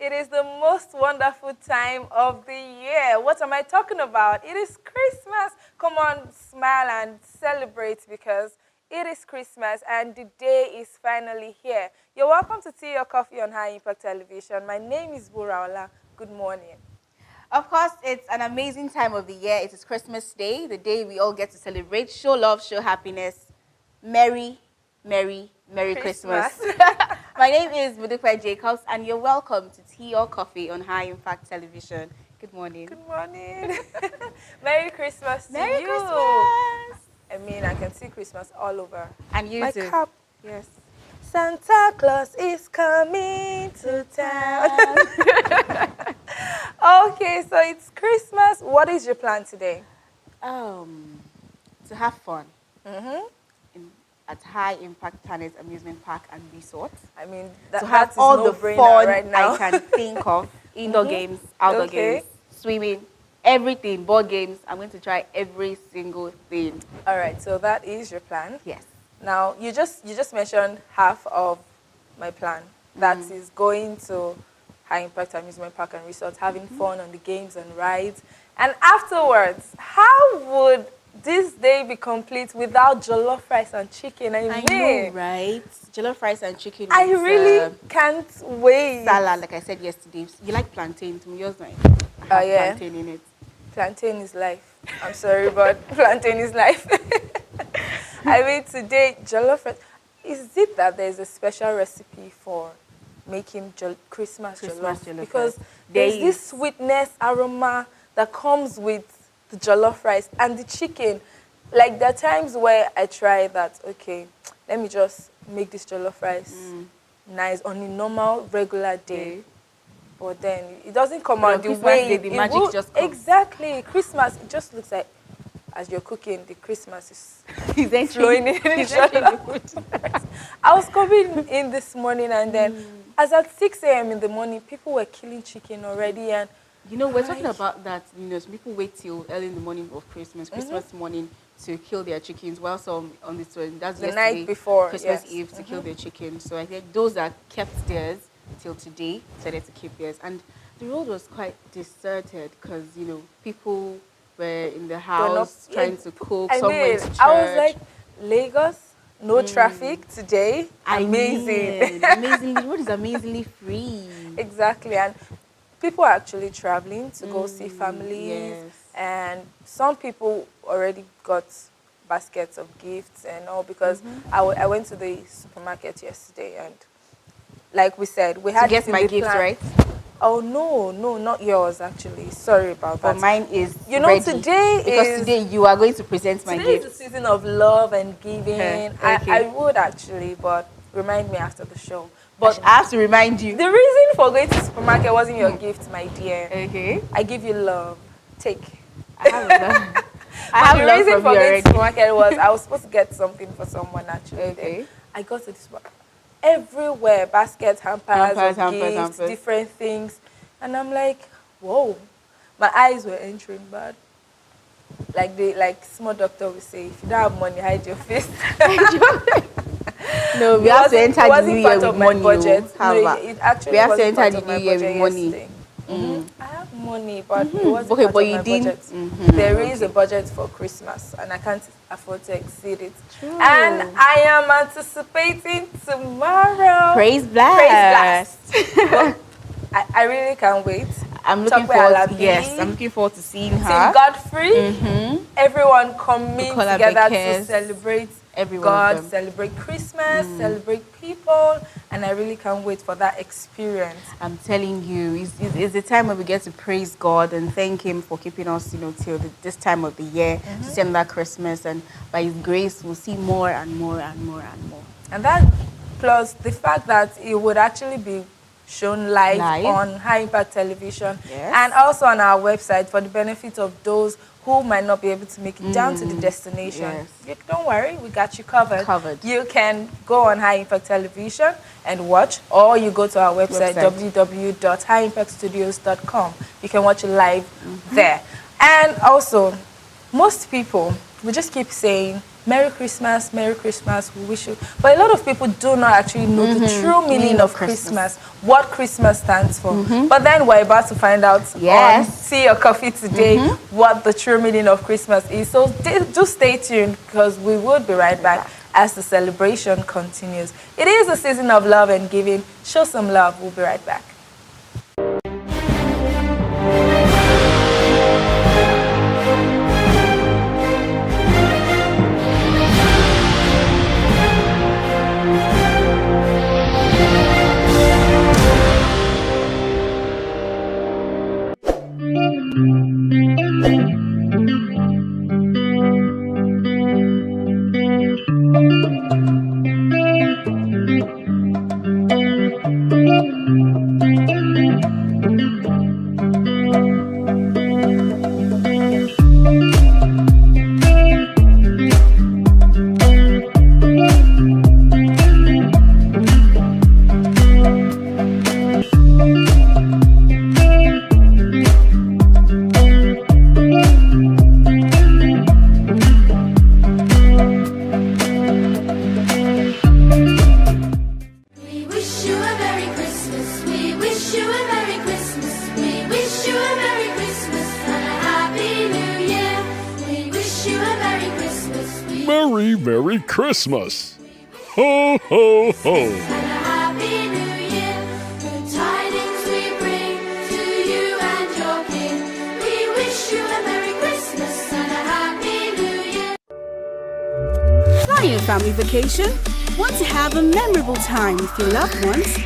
It is the most wonderful time of the year. What am I talking about? It is Christmas. Come on, smile and celebrate because it is Christmas and the day is finally here. You're welcome to Tea or Coffee on High Impact Television. My name is Buraola. Good morning. Of course, it's an amazing time of the year. It is Christmas Day, the day we all get to celebrate, show love, show happiness. Merry, Merry, Merry Christmas. My name is Budukwe Jacobs, and you're welcome to Tea or Coffee on High Impact Television. Good morning. Good morning. Merry Christmas to Merry you. Christmas. I mean, I can see Christmas all over. And you My too. cap. Yes. Santa Claus is coming to town. Okay, so it's Christmas. What is your plan today? To have fun at High Impact Planet Amusement Park and Resort. I mean, To that have is all the no-brainer fun right now. I can think of. Indoor games, outdoor games, swimming, everything, board games. I'm going to try every single thing. All right, so that is your plan. Yes. Now, you just mentioned half of my plan. That is going to High Impact Amusement Park and Resort, having fun on the games and rides. And afterwards, how would this day be complete without jollof rice and chicken? I know, right? Jollof rice and chicken. I with, really can't wait. salad, like I said yesterday. You like plantain? To me, yours like Yeah. plantain in it. Plantain is life. I'm sorry, but plantain is life. I mean, today, jollof rice. Is it that there's a special recipe for making Christmas jollof? Because there's this sweetness, aroma that comes with the jollof rice and the chicken. Like, there are times where I try that, okay, let me just make this jollof rice nice on a normal, regular day. But then it doesn't come out the Christmas way Day, the magic just comes. Exactly. Christmas, it just looks like as you're cooking, the Christmas is flowing in each other. I was coming in this morning and then as at 6 a.m. in the morning, people were killing chicken already. And you know, we're talking about that, you know, some people wait till early in the morning of Christmas morning to kill their chickens, while some on this one, that's the yesterday, night before, Christmas Eve, to kill their chickens. So I think those that kept theirs till today decided to keep theirs. And the road was quite deserted because, you know, people were in the house trying to cook, some went to church. I was like, Lagos, no traffic today. Amazing. Amazingly, the road is amazingly free. Exactly. And people are actually traveling to go see families. And some people already got baskets of gifts and all because I went to the supermarket yesterday and like we said, we had to get my gifts, right? Oh, no, not yours, actually. Sorry about that. But mine is ready. Today you are going to present my gift. Today is the season of love and giving. Okay. I would actually, but remind me after the show. But I have to remind you. The reason for going to the supermarket wasn't your gift, my dear. Okay. I give you love. Take. I have love. The reason for going to the supermarket was I was supposed to get something for someone, actually. Okay. I got to the supermarket. Everywhere, baskets, hampers, gifts, different things. And I'm like, whoa. My eyes were entering bad. Like small doctor would say, if you don't have money, hide your face. No, we have to enter the new year with money. It actually we have to wasn't enter part the of new my year budget with money. yesterday. I have money, but it wasn't part of my budget. There is a budget for Christmas, and I can't afford to exceed it. True. And I am anticipating tomorrow. Praise Blast. I really can't wait. I'm looking forward to seeing her. St. Godfrey. Everyone coming together to celebrate God, celebrate Christmas, celebrate people, and I really can't wait for that experience. I'm telling you, it's the time when we get to praise God and thank Him for keeping us, you know, till this time of the year, to see another Christmas, and by His grace, we'll see more and more and more and more. And that, plus the fact that it would actually be shown live on High Impact Television and also on our website for the benefit of those who might not be able to make it down to the destination. Don't worry, we got you covered. You can go on High Impact Television and watch, or you go to our website. www.highimpactstudios.com. You can watch it live there. And also, most people, we just keep saying, Merry Christmas, we wish you. But a lot of people do not actually know the true meaning of Christmas, what Christmas stands for. But then we're about to find out on Tea or Coffee today what the true meaning of Christmas is. So do stay tuned because we will be right back as the celebration continues. It is a season of love and giving. Show some love. We'll be right back. Merry Christmas! Ho, ho, ho! And a happy new year. Good tidings we bring to you and your king. We wish you a Merry Christmas and a happy new year. Planning a family vacation? Want to have a memorable time with your loved ones?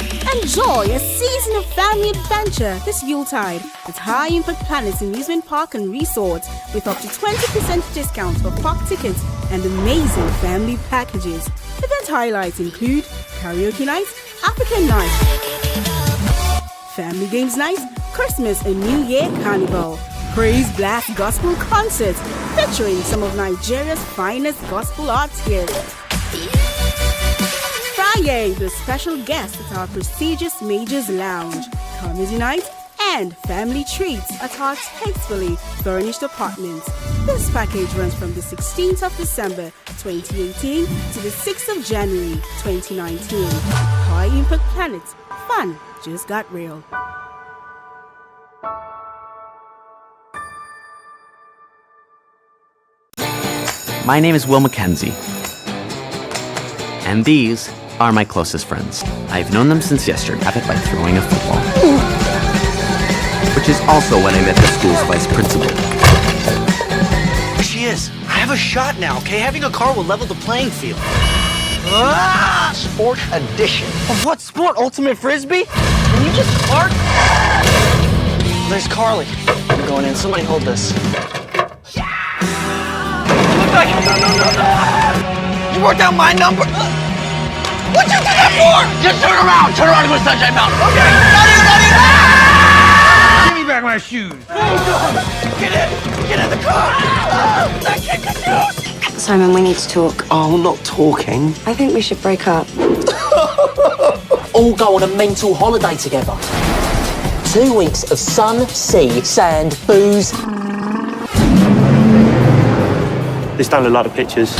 Enjoy a season of family adventure this Yuletide at High Impact Planets Amusement Park and Resort with up to 20% discount for park tickets and amazing family packages. Event highlights include karaoke night, African night, family games night, Christmas and New Year carnival, praise blast gospel concert featuring some of Nigeria's finest gospel artists. Friday, the special guest at our prestigious Majors Lounge, comedy night, and family treats at our tastefully furnished apartments. This package runs from the 16th of December 2018 to the 6th of January 2019. High Impact Planets, fun just got real. My name is Will Mackenzie, and these are my closest friends. I've known them since yesterday, by throwing a football, which is also when I met the school's vice principal. There she is. I have a shot now, okay? Having a car will level the playing field. Ah! Sport edition. Of what sport? Ultimate Frisbee? Can you just park? There's Carly. I'm going in. Somebody hold this. Yeah! No. You wrote down my number. What'd you do that for? Just turn around. Turn around and go to Sunshine Mountain. Okay. Give me back my shoes. Get in the car. That kid confused. Simon, we need to talk. Oh, we're not talking. I think we should break up. All go on a mental holiday together. 2 weeks of sun, sea, sand, booze. This don't look like the pictures.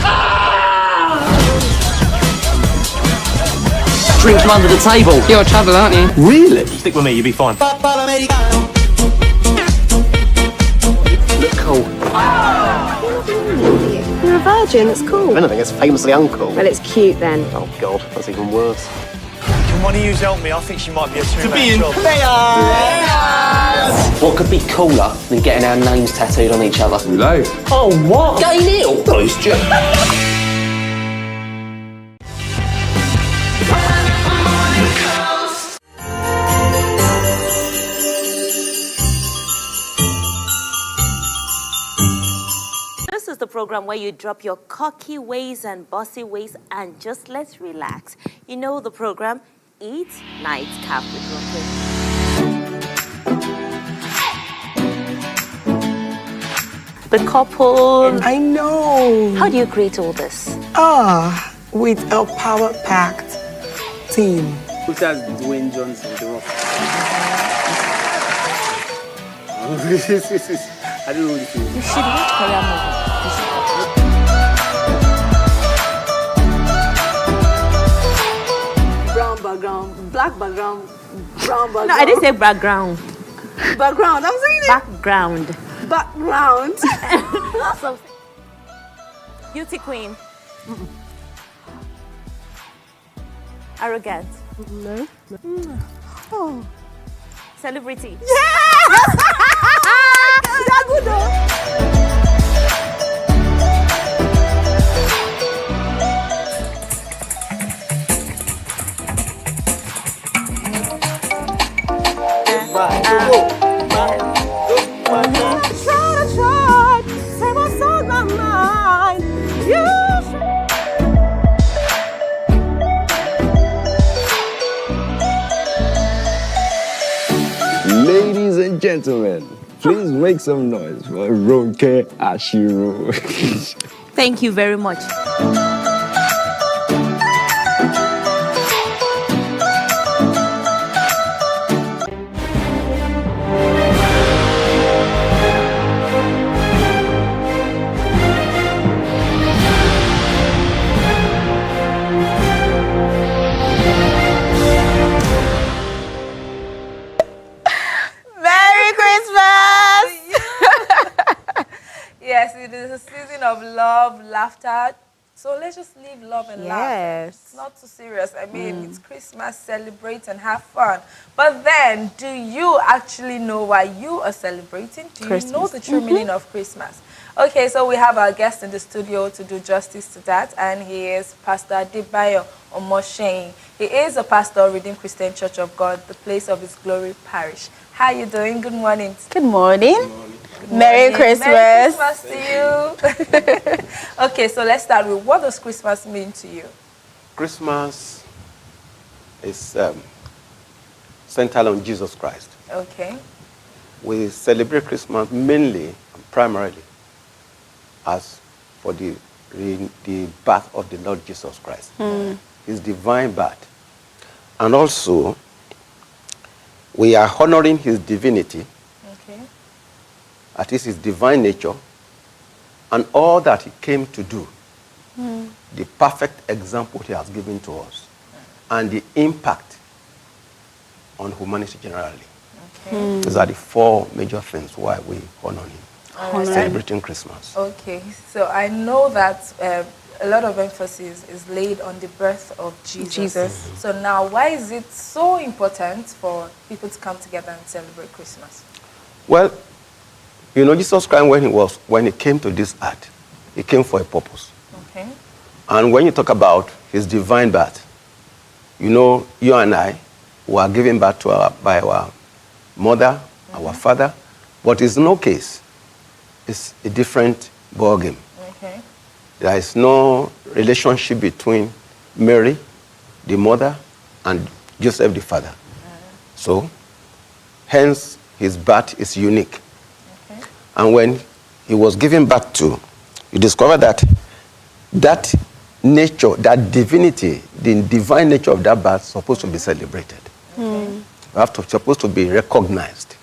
Drink from under the table. You're trouble, aren't you? Really? Stick with me, you'll be fine. Look cool. You're a virgin, it's cool. If anything, it's famously uncool. Well, it's cute then. Oh, God, that's even worse. Can one of you help me? I think she might be a two-man job. What could be cooler than getting our names tattooed on each other? Hello. Oh, what? Gay Neil? No, it's just... This is the program where you drop your cocky ways and bossy ways and just let's relax. You know the program, Eat Nightcap with Rocket. The couple. I know. How do you create all this? With a power-packed team. Who has Dwayne Johnson, The Rock? I don't know what it is. You should watch Korean movie. Black background, brown background. No, I didn't say background. Background, I'm saying it. Background. Background. So, beauty queen. Arrogant. No. Oh. Celebrity. Yes! That's good though. Ladies and gentlemen, please make some noise for Ronke Ashiro. Thank you very much. Merry Christmas! Yes, it is a season of love, laughter. So let's just live, love, and laugh. Yes. It's not too serious. I mean, it's Christmas, celebrate and have fun. But then, do you actually know why you are celebrating? Do you know the true meaning of Christmas? Okay, so we have our guest in the studio to do justice to that, and he is Pastor Adebayo Omosheyin. He is a pastor of Redeemed Christian Church of God, the place of His Glory Parish. How you doing? Good morning. Good morning. Merry Christmas. Merry Christmas to you. Okay, so let's start with, what does Christmas mean to you? Christmas is centered on Jesus Christ. Okay. We celebrate Christmas mainly and primarily as for the birth of the Lord Jesus Christ. His divine birth. And also, we are honoring his divinity, that is his divine nature, and all that he came to do, the perfect example he has given to us, and the impact on humanity generally. These are the four major things why we honor him, celebrating Christmas. Okay, so I know that a lot of emphasis is laid on the birth of Jesus. So now, why is it so important for people to come together and celebrate Christmas? Well, you know, Jesus Christ, when he came to this earth, he came for a purpose. Okay. And when you talk about his divine birth, you know, you and I were given birth to by our mother, our father, but in no case, it's a different ballgame. Okay. There is no relationship between Mary, the mother, and Joseph, the father. So, hence, his birth is unique. And when he was given birth to, you discover that that nature, that divinity, the divine nature of that birth is supposed to be celebrated. Supposed to be recognized.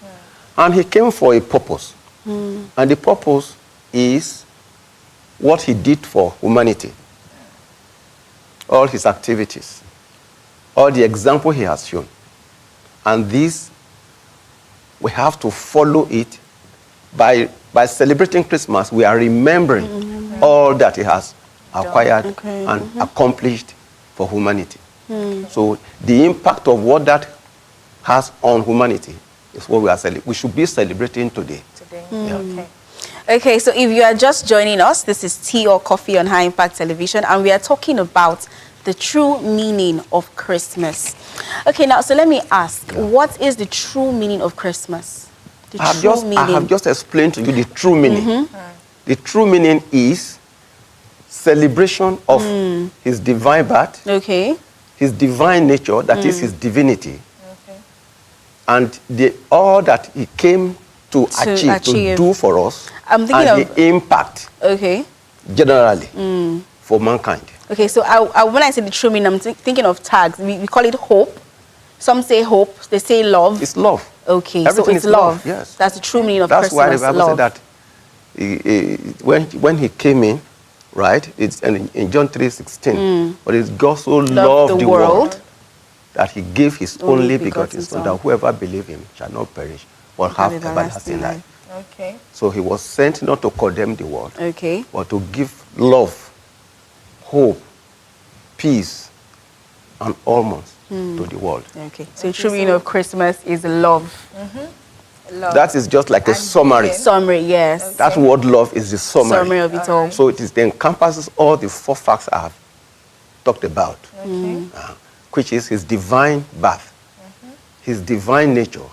And he came for a purpose. And the purpose is what he did for humanity. All his activities. All the example he has shown. And this, we have to follow it. By celebrating Christmas, we are remembering all that he has acquired and accomplished for humanity. So the impact of what that has on humanity is what we should be celebrating today. Okay, so if you are just joining us, this is Tea or Coffee on High Impact Television, and we are talking about the true meaning of Christmas. Okay, now, so let me ask, what is the true meaning of Christmas? I have just explained to you the true meaning. The true meaning is celebration of his divine birth, his divine nature, that is his divinity, and all that he came to achieve, to do for us, and the impact generally for mankind. Okay, so when I say the true meaning, I'm thinking of tags. We call it hope. Some say hope, they say love. It's love. Okay, everything so it's is love. Yes. That's the true meaning of That's Christmas. That's why the Bible said that when he came in, right, it's in John 3:16, but it's God so loved the world that he gave his only begotten Son, that whoever believes him shall not perish, but have everlasting life. Okay. So he was sent not to condemn the world, Okay. but to give love, hope, peace, and almost to the world. Okay. So the true meaning of Christmas is love. Love. That is just like a summary. Summary, yes. That word love is the summary. Summary of it all. So it encompasses all the 4 facts I have talked about, which is his divine birth, his divine nature,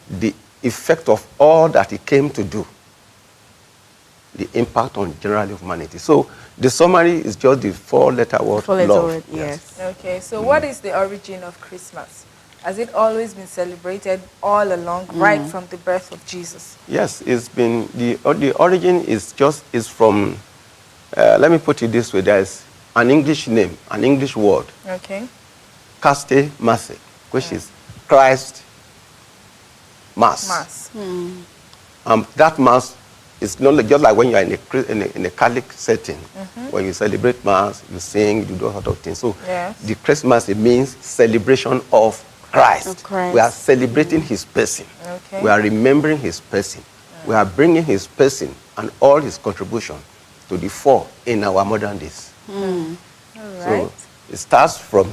the effect of all that he came to do, the impact on general humanity. So the summary is just the 4-letter word, love. Yes. Okay, so what is the origin of Christmas? Has it always been celebrated all along, right from the birth of Jesus? Yes, it's been, the origin is from, let me put it this way, there's an English name, an English word, Okay. Caste Masse, which is Christ Mass. Mass. That Mass is not just like when you are in a Catholic setting, when you celebrate Mass, you sing, you do those sort of things. So the Christmas, it means celebration of Christ. We are celebrating his person. Okay. We are remembering his person. We are bringing his person and all his contribution to the fore in our modern days. All right. So it starts from,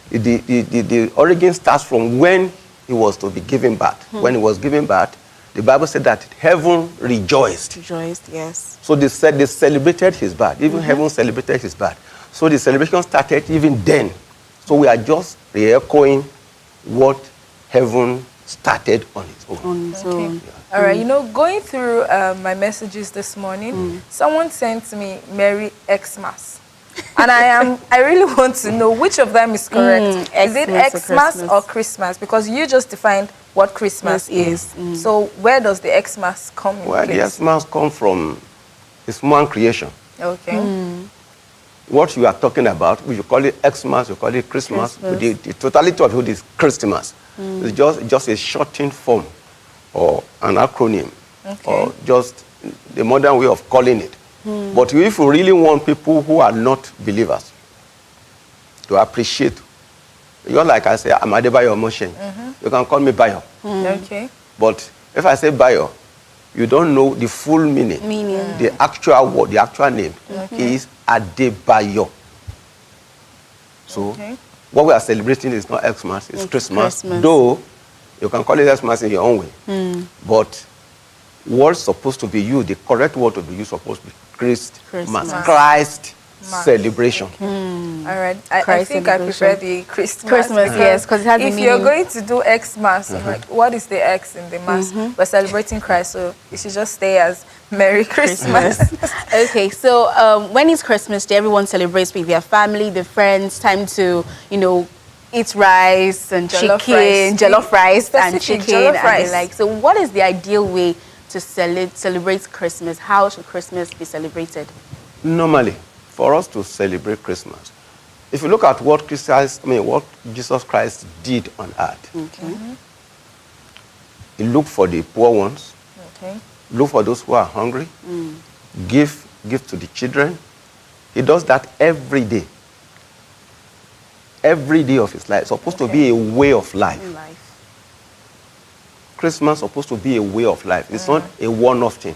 the origin starts from when he was to be given birth. When he was given birth, the Bible said that heaven rejoiced. Rejoiced, yes. So they said they celebrated his birth. Even heaven celebrated his birth. So the celebration started even then. So we are just re-echoing what heaven started on its own. Okay. All right, you know, going through my messages this morning, someone sent me Merry Xmas. And I really want to know which of them is correct. Is it Xmas or Christmas? Because you just defined what Christmas is. So where does the Xmas come in? Well, the Xmas come from it's human creation. Okay. What you are talking about, you call it Xmas, you call it Christmas. The totality of it is Christmas. It's just a shortened form or an acronym or just the modern way of calling it. But if you really want people who are not believers to appreciate, you're like I say, I'm Adebayo Moshen. You can call me Bayo. Okay. But if I say Bayo, you don't know the full meaning. The actual word, the actual name is Adebayo. So what we are celebrating is not Xmas, it's Christmas. Though you can call it Xmas in your own way. But what's supposed to be used, the correct word to be used, supposed to be Christ celebration. All right. I think I prefer the Christmas. Yes, because it has if you're going to do Xmas, like, what is the X in the Mass? We're celebrating Christ, so it should just stay as Merry Christmas. Okay, so when it's Christmas Day, everyone celebrates with their family, their friends, time to, you know, eat rice and chicken, jollof rice and chicken. So what is the ideal way to celebrate Christmas? How should Christmas be celebrated? Normally, for us to celebrate Christmas, if you look at what what Jesus Christ did on earth, he looked for the poor ones, look for those who are hungry, give to the children. He does that every day. Every day of his life. It's supposed to be a way of life. Christmas is supposed to be a way of life. It's not a one-off thing,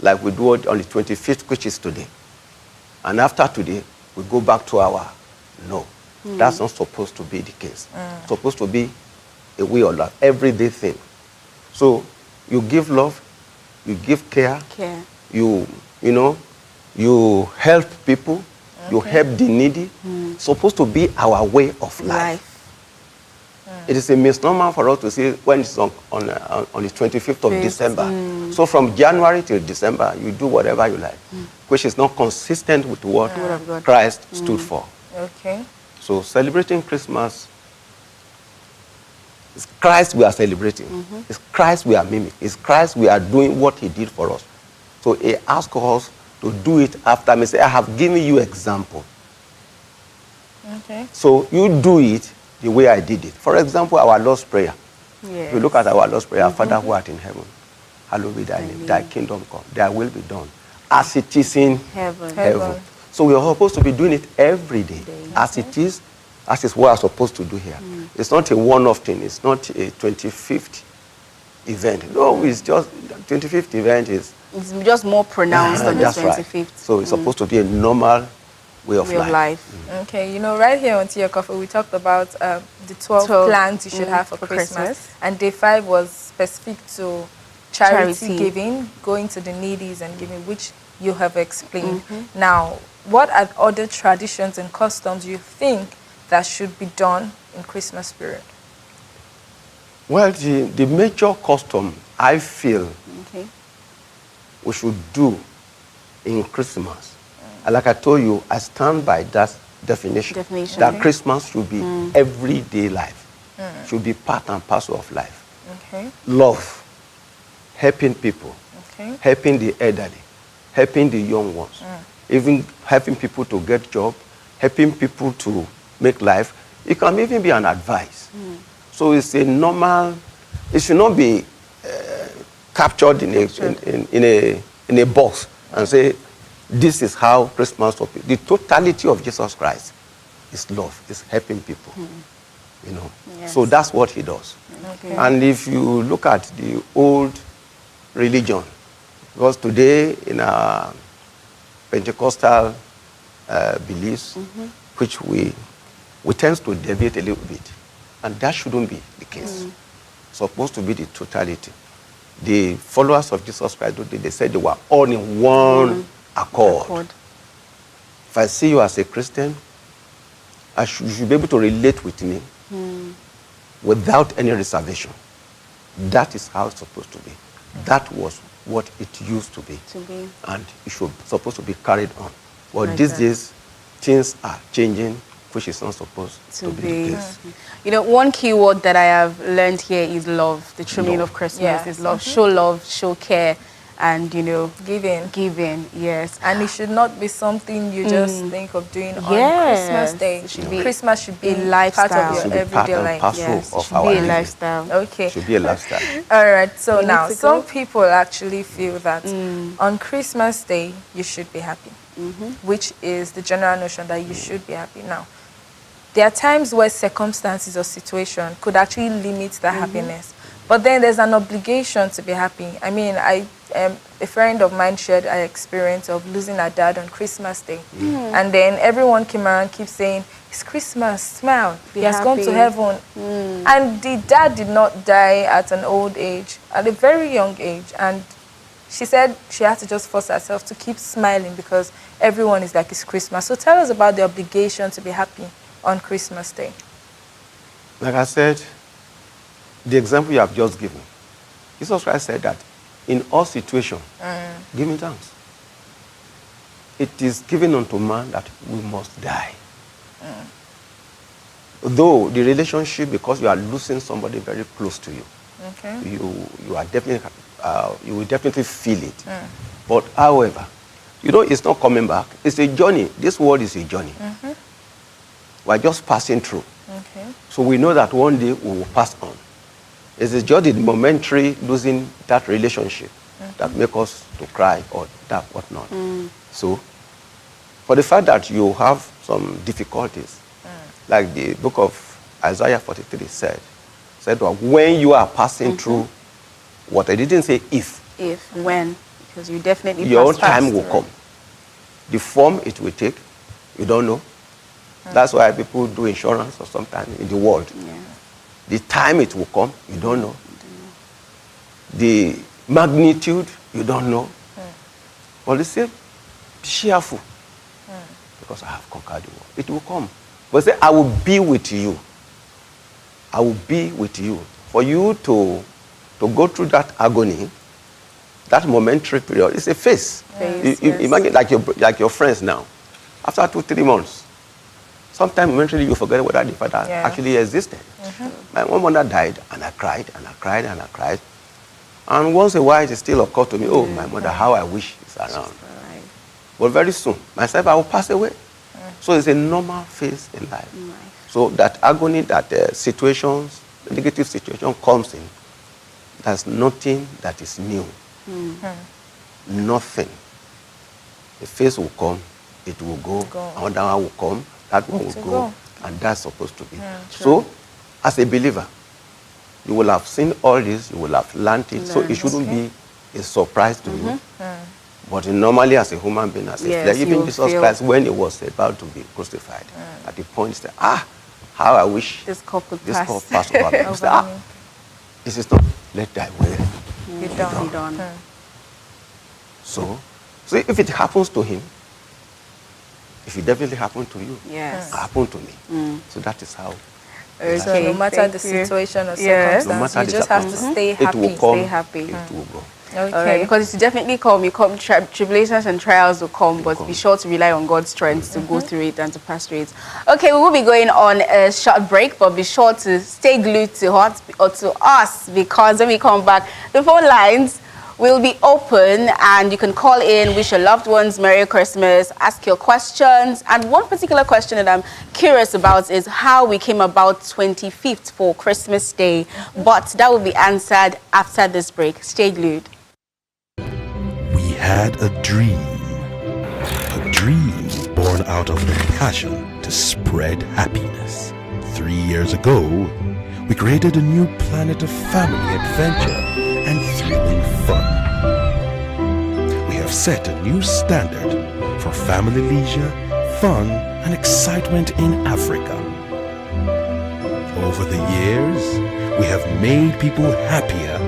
like we do it on the 25th, which is today. And after today, we go back to our, no. That's not supposed to be the case. It's supposed to be a way of life, everyday thing. So you give love, you give care. You help people, you help the needy. It's supposed to be our way of life. It is a misnomer for us to say when it's on the 25th of December. So from January till December, you do whatever you like, which is not consistent with what Christ stood for. Okay. So celebrating Christmas, it's Christ we are celebrating. It's Christ we are mimicking. It's Christ we are doing what he did for us. So he asked us to do it after me. Say, I have given you example. Okay. So you do it the way I did it. For example, our Lord's Prayer. If you look at our Lord's Prayer, Father who art in heaven, hallowed be thy name. Thy kingdom come. Thy will be done, as it is in heaven. So we are supposed to be doing it every day, as it is That is what I'm supposed to do here. It's not a one-off thing. It's not a 25th event. No, it's just 25th event is... It's just more pronounced on the 25th. Right. So it's supposed to be a normal way of life. Okay, you know, right here on Tea or Coffee, we talked about the 12 plans you should have for Christmas. And day 5 was specific to charity giving, going to the needies and giving, which you have explained. Now, what are other traditions and customs you think that should be done in Christmas period? Well, the major custom I feel we should do in Christmas, like I told you, I stand by that definition. That Christmas should be everyday life, should be part and parcel of life. Love, helping people, helping the elderly, helping the young ones, even helping people to get job, helping people to make life. It can even be an advice. So it's a normal, it should not be captured in a box and say, this is how Christmas will be. The totality of Jesus Christ is love, is helping people. You know, so that's what he does. And if you look at the old religion, because today in our Pentecostal beliefs, which we tend to deviate a little bit, and that shouldn't be the case. It's supposed to be the totality. The followers of Jesus Christ, they said they were all in one accord. If I see you as a Christian, you should be able to relate with me without any reservation. That is how it's supposed to be. That was what it used to be. And it should supposed to be carried on. But these days, things are changing, which is not supposed to be the case. You know, one key word that I have learned here is love. The true meaning of Christmas is love. Show love, show care, and, you know, giving, yes. And it should not be something you just think of doing on Christmas Day. Christmas should be a lifestyle. Part of your everyday life. Yes, it should be a lifestyle. Okay. It should be a lifestyle. All right, so now some people actually feel that on Christmas Day you should be happy, which is the general notion that you should be happy. Now, there are times where circumstances or situation could actually limit the happiness. But then there's an obligation to be happy. I mean, a friend of mine shared an experience of losing her dad on Christmas Day. And then everyone came around, keep saying, it's Christmas, smile. He has gone to heaven. And the dad did not die at an old age, at a very young age. And she said she had to just force herself to keep smiling because everyone is like, it's Christmas. So tell us about the obligation to be happy on Christmas Day. Like I said, the example you have just given, Jesus Christ said that in all situations, give him thanks. It is given unto man that we must die. Though the relationship, because you are losing somebody very close to you, you are definitely, you will definitely feel it. But however, you know, it's not coming back. It's a journey. This world is a journey. We are just passing through. So we know that one day we will pass on. It's just the momentary losing that relationship that make us to cry or that whatnot. So, for the fact that you have some difficulties, like the book of Isaiah 43 said well, when you are passing through what I didn't say if. When, because you definitely your own time will come. The form it will take, you don't know. That's why people do insurance or sometimes in the world. The time it will come, you don't know. The magnitude, you don't know. But they say, be cheerful, because I have conquered the world. It will come. But say, I will be with you. I will be with you. For you to go through that agony, that momentary period, it's a phase. You imagine like your friends now. After 2-3 months, sometimes eventually you forget whether the father actually existed. My one mother died, and I cried, and I cried, and I cried. And once a while, it still occurred to me, oh, my mother, how I wish it's around. But very soon, myself, I will pass away. So it's a normal phase in life. So that agony, that situations, the negative situation comes in, there's nothing that is new. Nothing. The phase will come, it will go, another one will come, that one will go, And that's supposed to be. So, as a believer, you will have seen all this, you will have learned it, so it shouldn't be a surprise to you. But normally, as a human being, as a flesh, even Jesus Christ, when he was about to be crucified, at the point, he said, how I wish this cup would pass over me. He said, this is not, let thy will be done. So if it happens to him, if it definitely happened to you, it happened to me. So that is how. So no matter the situation or circumstance, you just have to stay happy. It will come, stay happy. It will go. Okay. All right, because it will definitely come. Tribulations and trials will come, but be sure to rely on God's strength to go through it and to pass through it. Okay, we will be going on a short break, but be sure to stay glued to us, because when we come back, the phone lines will be open and you can call in, wish your loved ones Merry Christmas, ask your questions. And one particular question that I'm curious about is how we came about 25th for Christmas Day. But that will be answered after this break. Stay glued. We had a dream born out of the passion to spread happiness. 3 years ago, we created a new planet of family adventure and thrilling fun. We have set a new standard for family leisure, fun, and excitement in Africa. Over the years, we have made people happier,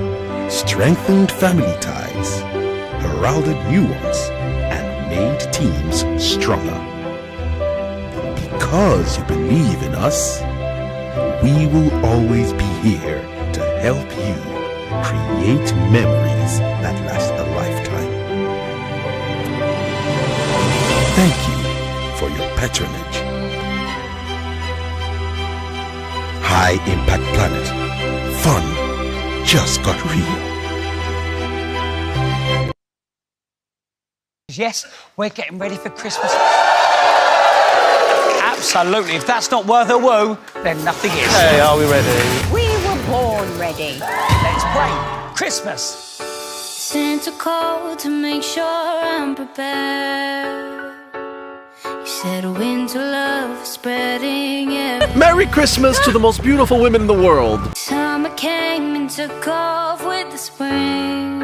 strengthened family ties, heralded new ones, and made teams stronger. Because you believe in us, we will always be here to help you create memories that last a lifetime. Thank you for your patronage. High Impact Planet. Fun just got real. Yes, we're getting ready for Christmas. Absolutely. If that's not worth a woo, then nothing is. Hey, are we ready? We were born ready. Let's play Christmas. Santa called to make sure I'm prepared. He said winter love is spreading everywhere. Merry Christmas to the most beautiful women in the world. Summer came and took off with the spring.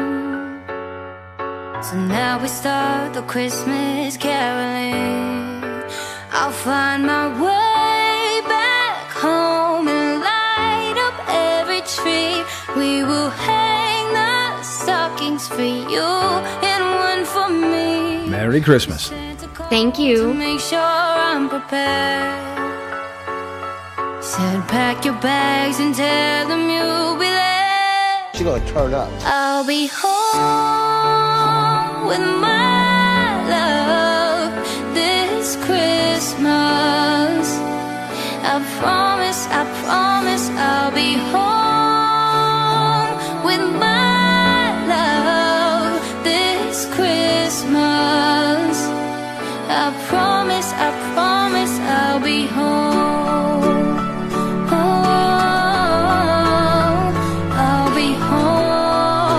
So now we start the Christmas caroling. I'll find my way back home and light up every tree. We will hang the stockings for you and one for me. Merry Christmas. Thank you. To make sure I'm prepared. Said pack your bags and tell them you'll be there. She's gonna turn up. I'll be home with my love this Christmas. I promise I'll be home with my love this Christmas. I promise I'll be home. Oh, I'll be home.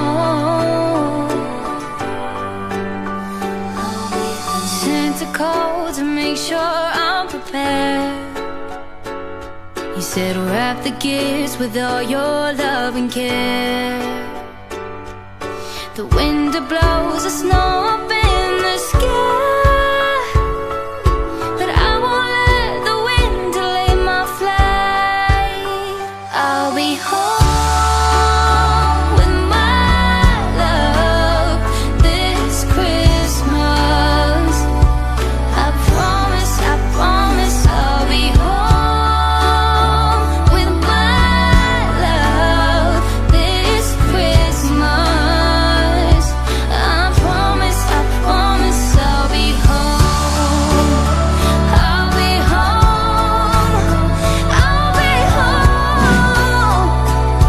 Santa called to make sure I'm prepared. He said wrap the gifts with all your love and care. The wind blows the snow up in the sky. I'll be home with my love this Christmas. I promise I'll be home with my love this Christmas. I promise I'll be home. I'll be home. I'll be home.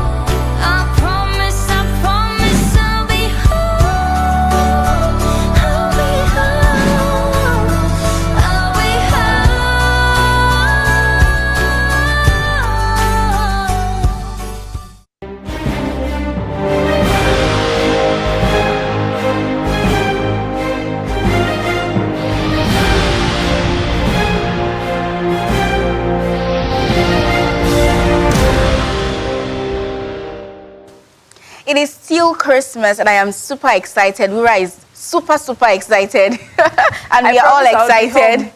It is still Christmas, and I am super excited. Wura is super, super excited. And we are all excited.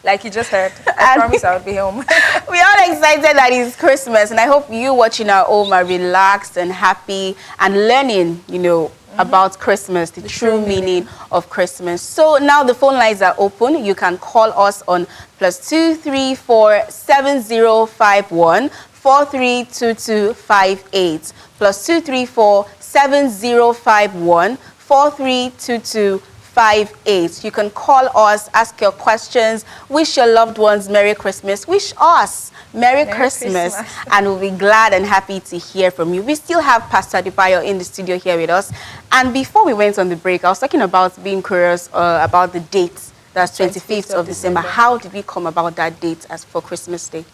Like you just heard. I promise I'll be home. We're all excited that it's Christmas, and I hope you watching at home are relaxed and happy and learning, you know, about Christmas, the true meaning of Christmas. So now the phone lines are open. You can call us on +234 7051 432258 +234 7051 432258. You can call us, ask your questions, wish your loved ones Merry Christmas, wish us Merry Christmas, and we'll be glad and happy to hear from you. We still have Pastor Adebayo in the studio here with us. And before we went on the break, I was talking about being curious about the date. That's 25th of December. How did we come about that date as for Christmas Day?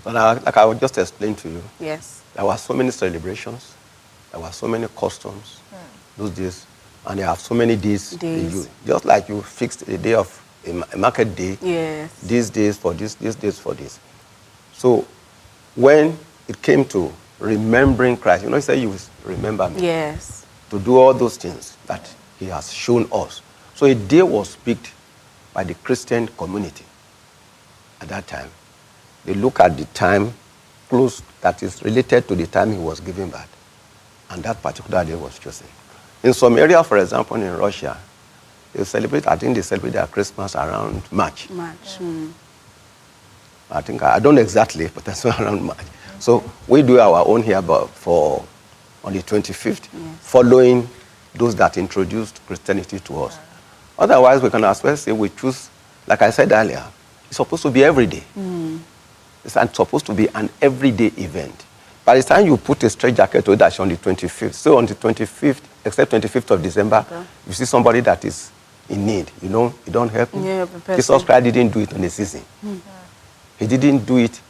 Well, like I would just explain to you. Yes. There were so many celebrations. There were so many customs those days. And there are so many days. Just like you fixed a day of a market day. Yes. These days for this, these days for this. So when it came to remembering Christ, you know, he said you will remember me. Yes. To do all those things that he has shown us. So a day was picked by the Christian community at that time. They look at the time close that is related to the time he was given birth. And that particular day was chosen. In some area, for example, in Russia, they celebrate, I think they celebrate their Christmas around March. I think, I don't know exactly, but that's around March. So we do our own here on the 25th, following those that introduced Christianity to us. Otherwise, we can as well say we choose, like I said earlier, it's supposed to be every day. It's supposed to be an everyday event. By the time you put a straight jacket to that on the 25th, so on the 25th, except 25th of December, you see somebody that is in need, you know, you don't help him. Jesus Christ didn't do it on a season. He didn't do it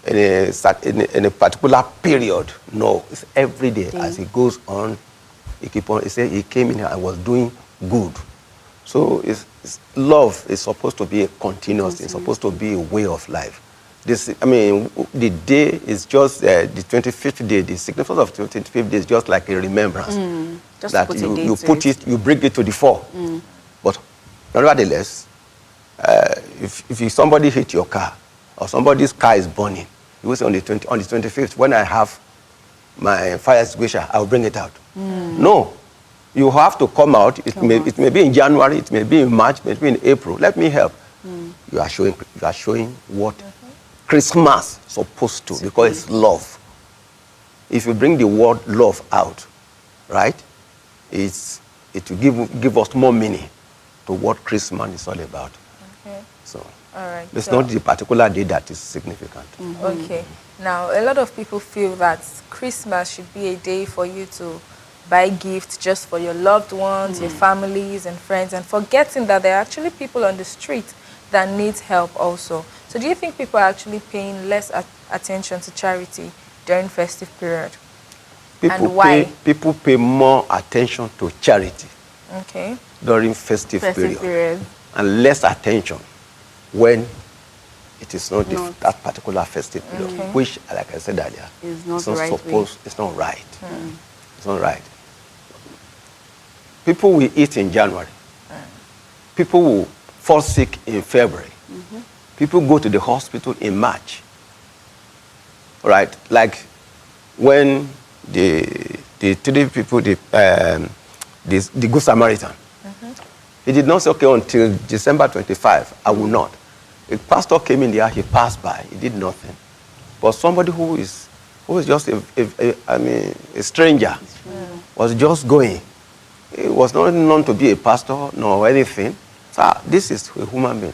in a particular period. No, it's every day. As he goes on, he keep on. He said he came in here and was doing good. So love is supposed to be a continuous. It's supposed to be a way of life. The day is just the 25th day. The significance of the 25th day is just like a remembrance. Just that you put it, you bring it to the fore. But nevertheless, if somebody hit your car or somebody's car is burning, you will say on the 25th, when I have my fire extinguisher, I'll bring it out. No, you have to come out. It may be in January, it may be in March, it may be in April. Let me help. You are showing what Christmas is supposed to, because it's love. If you bring the word love out, right, it will give us more meaning to what Christmas is all about. So, all right. It's not the particular day that is significant. Okay. Now, a lot of people feel that Christmas should be a day for you to buy gifts just for your loved ones, your families and friends, and forgetting that there are actually people on the street that need help also. So do you think people are actually paying less attention to charity during festive period? And why? People pay more attention to charity during festive period, and less attention when it is not that particular festive period, which, like I said earlier, it's not it's not right. It's not right. People will eat in January. People will fall sick in February. People go to the hospital in March. Right? Like when the three people, the Good Samaritan, he did not say, okay, until December 25, I will not. A pastor came in there, he passed by, he did nothing. But somebody who is just a stranger, was just going. He was not known to be a pastor nor anything. So this is a human being.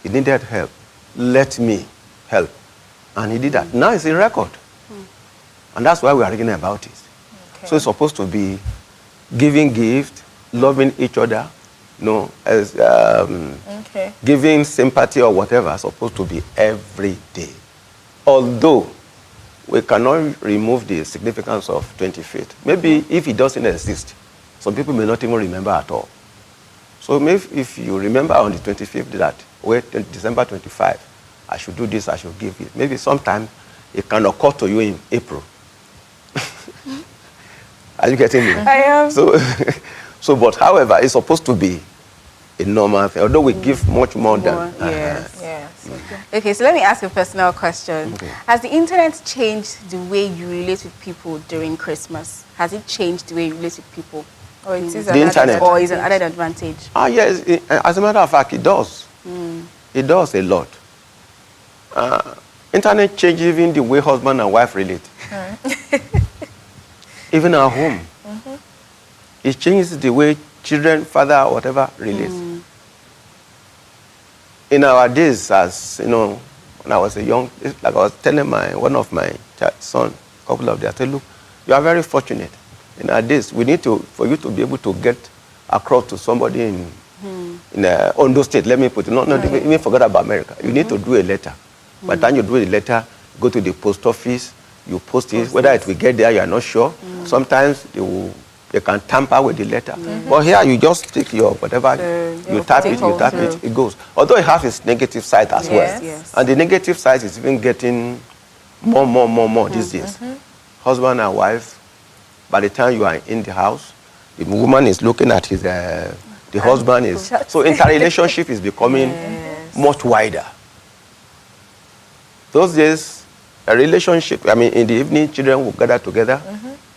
He needed help. Let me help. And he did that. Now it's a record. And that's why we are reading about it. So it's supposed to be giving gifts, loving each other, as giving sympathy or whatever. It's supposed to be every day. Although we cannot remove the significance of 25th. Maybe if it doesn't exist, some people may not even remember at all. So maybe if you remember on the 25th that, December 25, I should do this, I should give it. Maybe sometime it can occur to you in April. Are you getting me? I am. So, but however, it's supposed to be a normal thing, although we give much more than. Yes. Yes. Okay, so let me ask you a personal question. Okay. Has the internet changed the way you relate with people during Christmas? Has it changed the way you relate with people? Or it is The internet. Or is an added advantage? Yes, as a matter of fact, it does. It does a lot. Internet changed even the way husband and wife relate. Even at home. It changes the way children, father, or whatever relate. In our days, as you know, when I was a young, like I was telling one of my son, a couple of days, I said, look, you are very fortunate. In our days, we need to, for you to be able to get across to somebody in Ondo State, let me put it, not even forget about America. You need to do a letter. By the time you do a letter, go to the post office, you post it, whether it will get there, you are not sure. Sometimes they can tamper with the letter. But here, you just take your whatever, you tap it, it goes. Although it has its negative side as well. Yes. And the negative side is even getting more these days. Husband and wife, by the time you are in the house, the woman is looking at his, the husband is, so interrelationship is becoming much wider. Those days, a relationship, I mean, in the evening, children will gather together,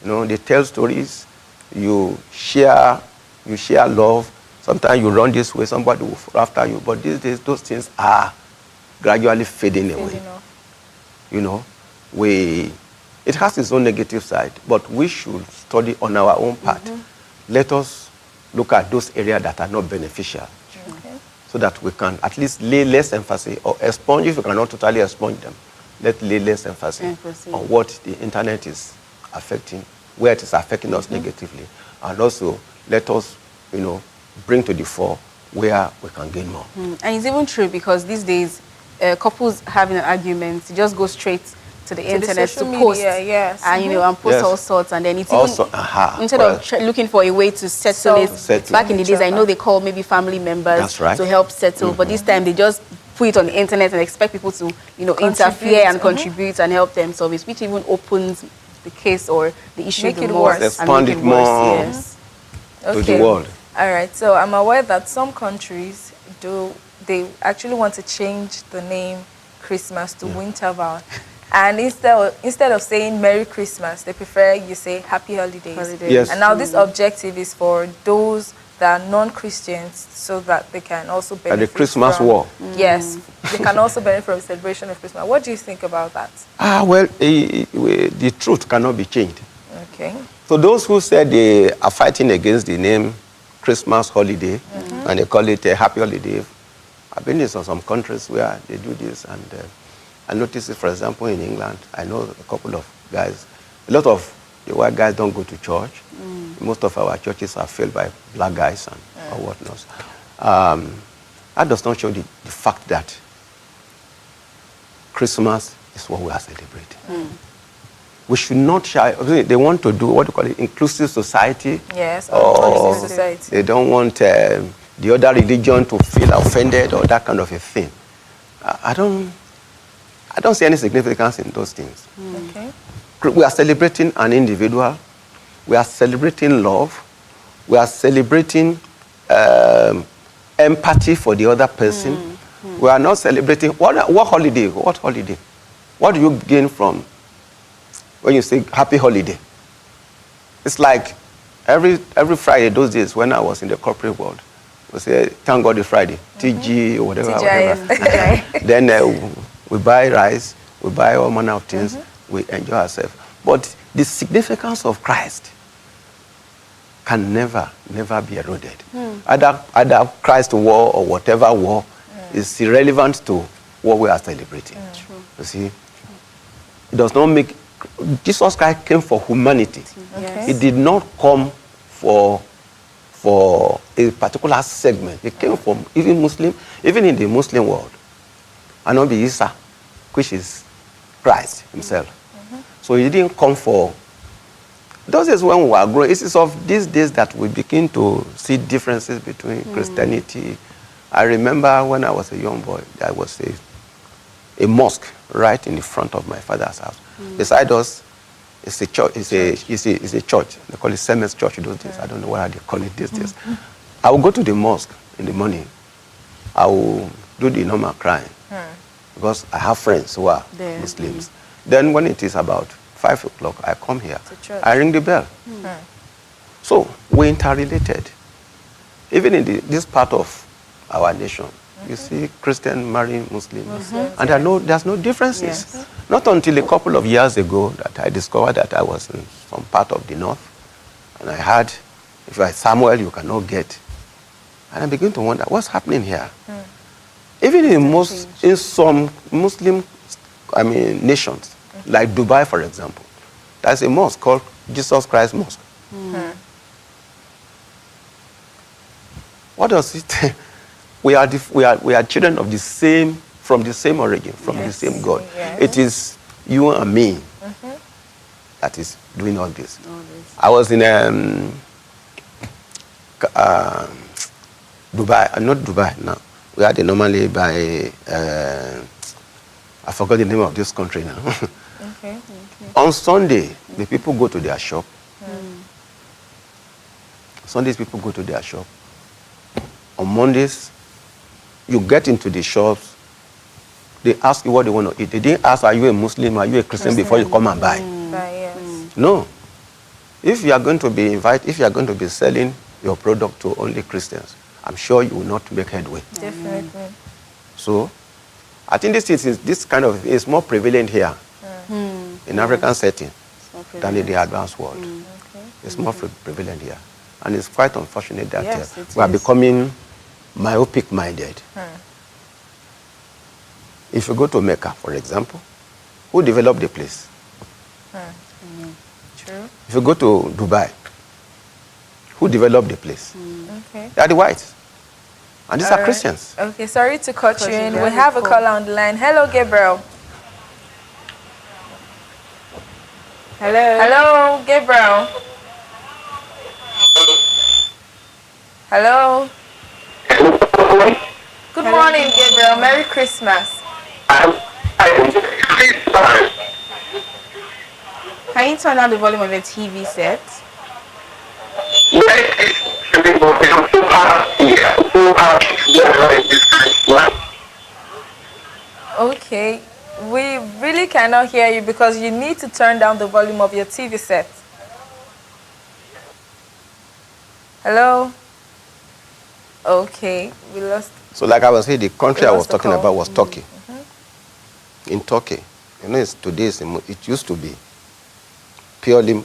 you know, they tell stories, you share love. Sometimes you run this way, somebody will follow after you, but these days, those things are gradually fading away. You know, it has its own negative side, but we should study on our own part. Let us look at those areas that are not beneficial, so that we can at least lay less emphasis, or expunge, if we cannot totally expunge them, let's lay less emphasis on what the internet is affecting, where it is affecting us negatively, and also let us, you know, bring to the fore where we can gain more. And it's even true because these days, couples having an argument, they just go straight to the internet to post, and you know, and post all sorts, and then it's also, even instead of looking for a way to settle it. Back in the days, I know they call maybe family members to help settle, but this time they just put it on the internet and expect people to, you know, interfere and contribute and help them solve it, which even opens the case or the issue Make it more. worse. Expand it more to the world. All right, so I'm aware that some countries they actually want to change the name Christmas to Winterval. And instead of saying Merry Christmas, they prefer you say Happy Holidays. Yes. And now this objective is for those that are non-Christians, so that they can also benefit And the Christmas from, war. Yes, they can also benefit from the celebration of Christmas. What do you think about that? Well, the truth cannot be changed. Okay. So those who said they are fighting against the name Christmas holiday, and they call it a happy holiday, I've been in some countries where they do this, and I noticed it, for example, in England. I know a couple of guys, a lot of the white guys don't go to church. Most of our churches are filled by black guys and or whatnot. That does not show the fact that Christmas is what we are celebrating. We should not shy. They want to do what you call it, inclusive society. Yes, or inclusive society. They don't want the other religion to feel offended or that kind of a thing. I don't see any significance in those things. Okay. We are celebrating an individual. We are celebrating love. We are celebrating empathy for the other person. We are not celebrating what holiday? What holiday? What do you gain from when you say happy holiday? It's like every Friday those days when I was in the corporate world, we say thank God it's Friday, TG or whatever. Then we buy rice, we buy all manner of things, we enjoy ourselves. But the significance of Christ can never be eroded. Either Christ war or whatever war is irrelevant to what we are celebrating. You see, it does not make. Jesus Christ came for humanity. He did not come for a particular segment. He came from even in the Muslim world. Anabi Isa, which is Christ himself. So he didn't come for. Those days when we were growing, it is of these days that we begin to see differences between Christianity. I remember when I was a young boy, there was a mosque right in the front of my father's house. Beside us, It's a church. It's a church. They call it Semes Church those days. I don't know what they call it these days. I will go to the mosque in the morning. I will do the normal crying because I have friends who are Muslims. Then when it is about 5 o'clock, I come here. I ring the bell. So we interrelated. Even in this part of our nation, you see Christian marrying Muslims, and there's no differences. Yes. Not until a couple of years ago that I discovered that I was in some part of the north, and I heard, if you are Samuel, you cannot get. And I begin to wonder, what's happening here? Even in some Muslim, nations, like Dubai, for example, there's a mosque called Jesus Christ Mosque. What does it? We are children of from the same origin, from the same God. Yes. It is you and me that is doing all this. I was in Dubai, not Dubai now. We had normally by, I forgot the name of this country now. On Sunday, the people go to their shop. Sundays, people go to their shop. On Mondays, you get into the shops, they ask you what they want to eat. They didn't ask, are you a Muslim, are you a Christian, before you come and buy. No. If you are going to be if you are going to be selling your product to only Christians, I'm sure you will not make headway. Definitely. So, I think this kind of is more prevalent here in African setting than in the advanced world. It's more prevalent here. And it's quite unfortunate that we are becoming myopic-minded. If you go to Mecca, for example, who developed the place? True. If you go to Dubai, who developed the place? They are the whites. And these are Christians. Okay, sorry to cut you in. We have a caller on the line. Hello, Gabriel. Hello, Gabriel. Hello. Good morning, Gabriel. Merry Christmas. Can you turn down the volume of your TV set? Okay, we really cannot hear you because you need to turn down the volume of your TV set. Hello? Okay, we lost. So like I was saying, the country I was talking about was Turkey. In Turkey, you know, it used to be purely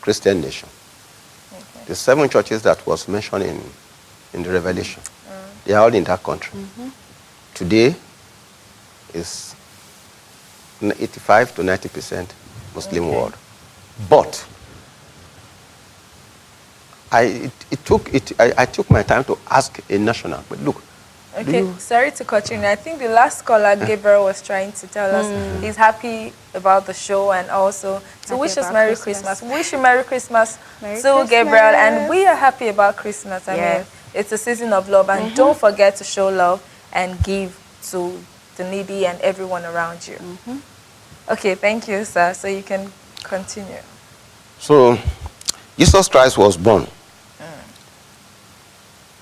Christian nation. The 7 churches that was mentioned in the Revelation, they are all in that country. Today is 85 to 90% Muslim world. But I took my time to ask a national, but look. Okay, sorry to cut you in. I think the last caller, Gabriel, was trying to tell us he's happy about the show and also to wish us Merry Christmas. Wish you Merry Christmas to Gabriel, and we are happy about Christmas. I mean, it's a season of love, and don't forget to show love and give to the needy and everyone around you. Okay, thank you, sir. So you can continue. So, Jesus Christ was born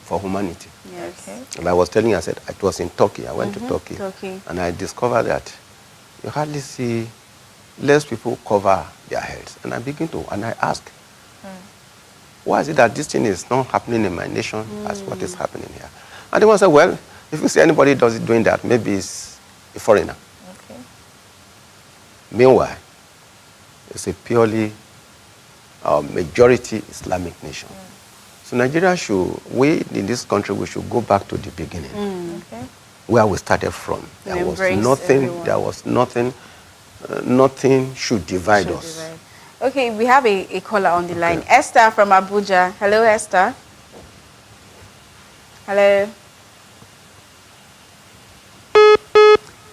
for humanity. Okay. And I was telling you, I said, it was in Turkey. I went to Turkey. And I discovered that you hardly see less people cover their heads. And I ask, why is it that this thing is not happening in my nation as what is happening here? And they one said, well, if you see anybody doing that, maybe it's a foreigner. Meanwhile, it's a purely majority Islamic nation. So Nigeria we in this country, we should go back to the beginning, where we started from. There was nothing, nothing should divide us. Okay, we have a caller on the line. Esther from Abuja. Hello, Esther. Hello.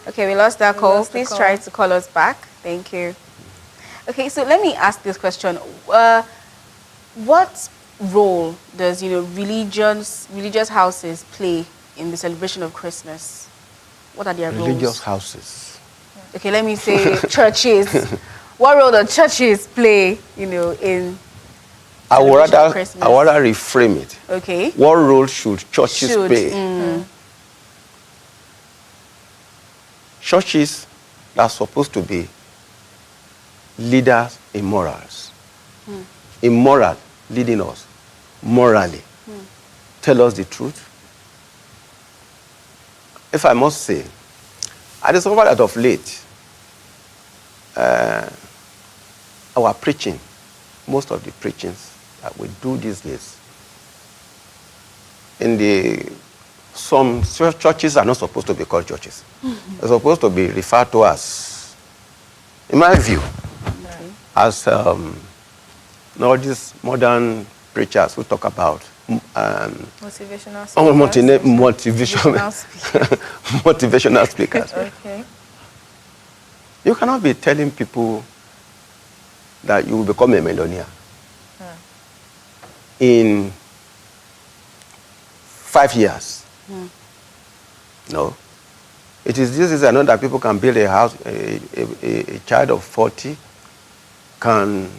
Okay, we lost that call. Please try to call us back. Thank you. Okay, so let me ask this question. What role does religious houses play in the celebration of Christmas? What are their roles? Religious houses. Okay, let me say churches. what role do churches play, in I would Christmas? rather reframe it. Okay. What role should churches play? Churches are supposed to be leaders in morals. In moral, leading us morally. Tell us the truth. If I must say, I discovered that of late, our preaching, most of the preachings that we do these days, some churches are not supposed to be called churches. They're supposed to be referred to as, in my view, as all these modern preachers who talk about motivational speakers. Motivational speakers. Okay. You cannot be telling people that you will become a millionaire in 5 years. No. It is this is I know that people can build a house, a child of 40 can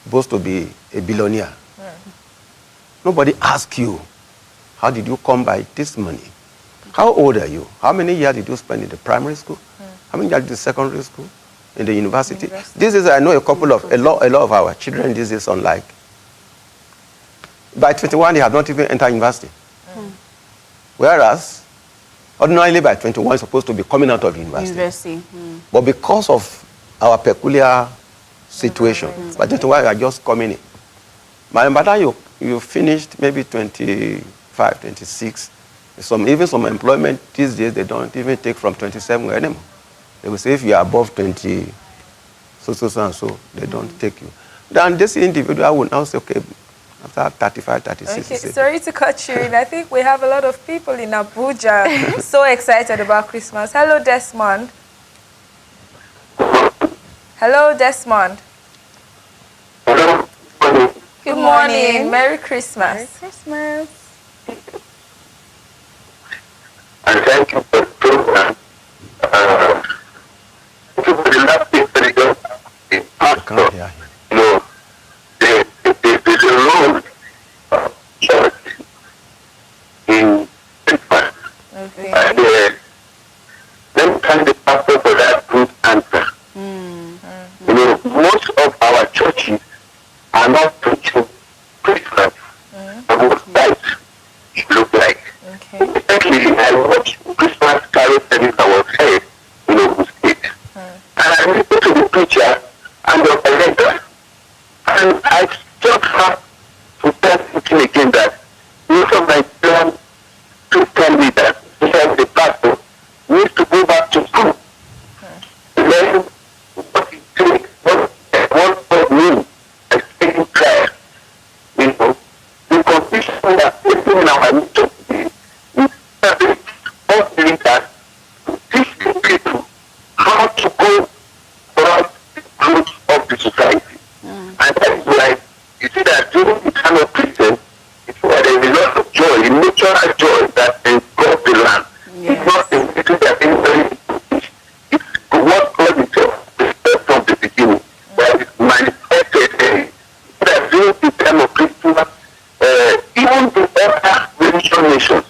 boast to be a billionaire. Nobody asks you, how did you come by this money? How old are you? How many years did you spend in the primary school? How many years in the secondary school? In the university? This is, I know a lot of our children, this is unlike. By 21, they have not even entered university. Whereas, ordinarily by 21, you're supposed to be coming out of university. But because of our peculiar situation, by 21, you are just coming in. By the time you finished maybe 25, 26, even some employment these days, they don't even take from 27 anymore. They will say if you are above 20, so, they don't take you. Then this individual will now say, okay, after 35, 36. Okay, sorry to cut you in. I think we have a lot of people in Abuja so excited about Christmas. Hello, Desmond. Hello, Desmond. Good morning. Merry Christmas. Merry Christmas. And thank you for the program. The last thing that the pastor, there's a role of church in Christmas. Okay. And let me thank the pastor for that good answer. Most of our churches are not preaching Christmas. Most times it looks like. Recently, I watched Christmas carol service that was held in Ogun State. And I listened to the preacher and the operator. And I just have to tell him again that most of my young Christian leaders, especially the pastor, needs to go back to school. Learn what it takes, what God means, explaining prayer. The condition that people in our mission today is that all leaders teach people how to go about the growth of the society. And that is why you see that during the time of Christian, it's where there is a lot of joy, a natural joy that engulfs the land. It's not anything that anybody teach. It's what God himself from the beginning. That is manifested that during the time of Christmas, even the other religious nations,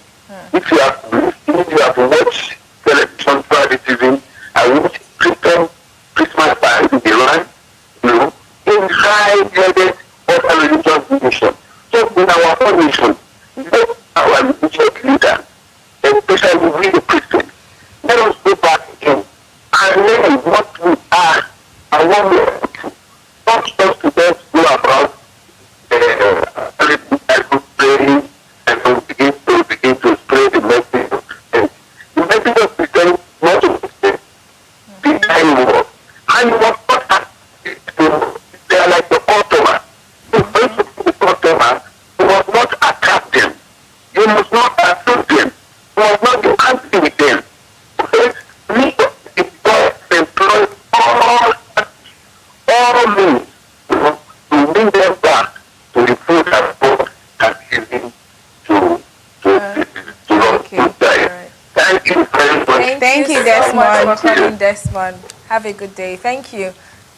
if you have listened, you have watched television tradition, and watched Christian Christmas parties in Iran, in high-headed other religious nations. So in our own nation, let our religious leaders, especially we the Christians, let us go back again and learn what we are and what we are to. Not just to just go about praying and begin to spread the message of Christianity. The message of Christianity is not to Christian. Be kind. And you must not ask they are like the Ottoman. You must not attack them. You must not assault them. You must not be angry with them. Okay? We employ all means to bring them back to the food that God has given to Thank you very much. Thank you, Desmond, for calling Desmond. Have a good day. Thank you.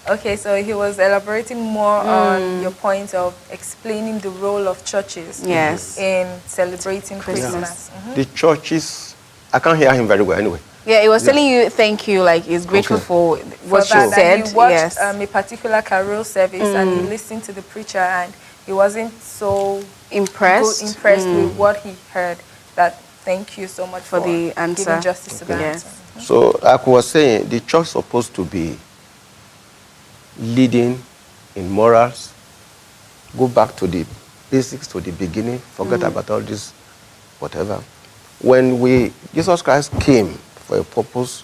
Okay, so he was elaborating more on your point of explaining the role of churches in celebrating Christmas. The churches, I can't hear him very well anyway. Yeah, he was telling you thank you, like he's grateful for what you that, said. He watched a particular carol service and he listened to the preacher and he wasn't so impressed with what he heard. That thank you so much for the answer. Giving justice to the answer. So, like I was saying, the church is supposed to be leading in morals, go back to the basics, to the beginning, forget about all this, whatever. When Jesus Christ came for a purpose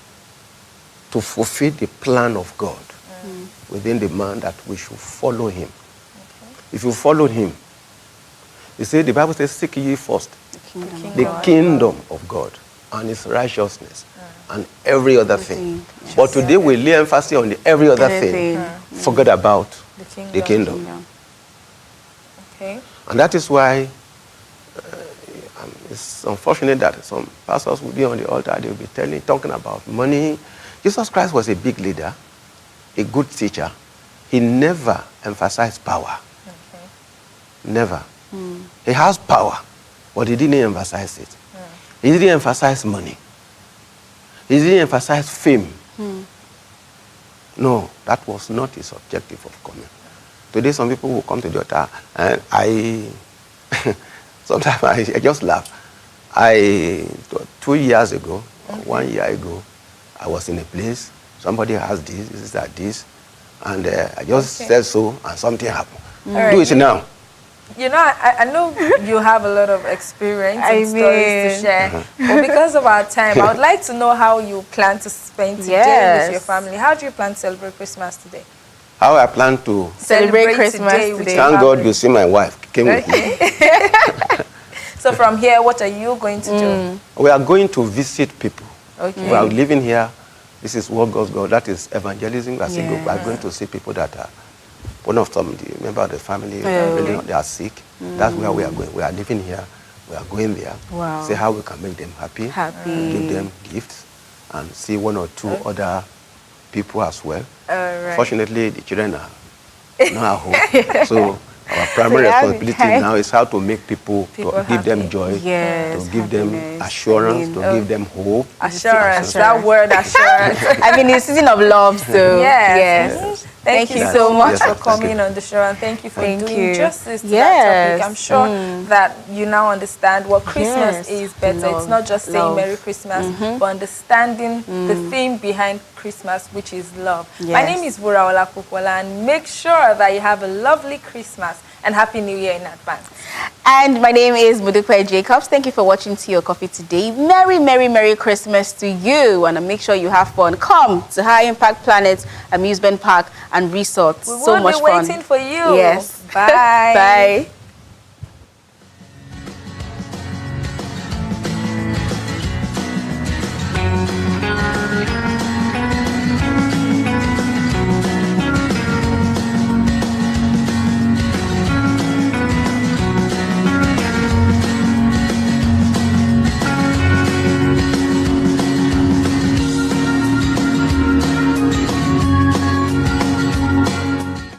to fulfill the plan of God within the man that we should follow him. If you follow him, you see, the Bible says, seek ye first the kingdom of God and his righteousness and every other thing. But today we lay emphasis on the every other thing. Forget about the kingdom. Okay. And that is why it's unfortunate that some pastors will be on the altar, they will be talking about money. Jesus Christ was a big leader, a good teacher. He never emphasized power. Never. He has power, but he didn't emphasize it. He didn't emphasize money. He didn't emphasize fame. No, that was not his objective of coming. Today, some people will come to the altar, and sometimes I just laugh. 2 years ago, or 1 year ago, I was in a place, somebody has this, and I just said so, and something happened. Do it now. You know, I know you have a lot of experience and stories to share, but because of our time, I would like to know how you plan to spend today with your family. How do you plan to celebrate Christmas today? How I plan to celebrate Christmas today. Thank God you see my wife came with me. So from here, what are you going to do? We are going to visit people. Okay. We are living here. This is what God's God. That is evangelism as a group. We are going to see people that are one of them, the member of the family, really, they are sick. That's where we are going. We are living here. We are going there. Wow. See how we can make them happy. Give them gifts, and see 1 or 2 other people as well. Fortunately, the children are not at home. So our primary responsibility now is how to make people to give them joy, to give them assurance, to give them hope. Assurance, that word assurance. I mean, it's a season of love, so yes. Thank you so much for coming on the show, and thank you for doing justice to that topic. I'm sure that you now understand what Christmas is better. It's not just saying Merry Christmas, but understanding the theme behind Christmas, which is love. My name is Vuraola Popola, and make sure that you have a lovely Christmas and Happy New Year in advance. And my name is Modupe Jacobs. Thank you for watching Tea or Coffee today. Merry, Merry, Merry Christmas to you. And make sure you have fun. Come to High Impact Planet Amusement Park and Resort. We will be waiting for you. Yes. Bye. Bye.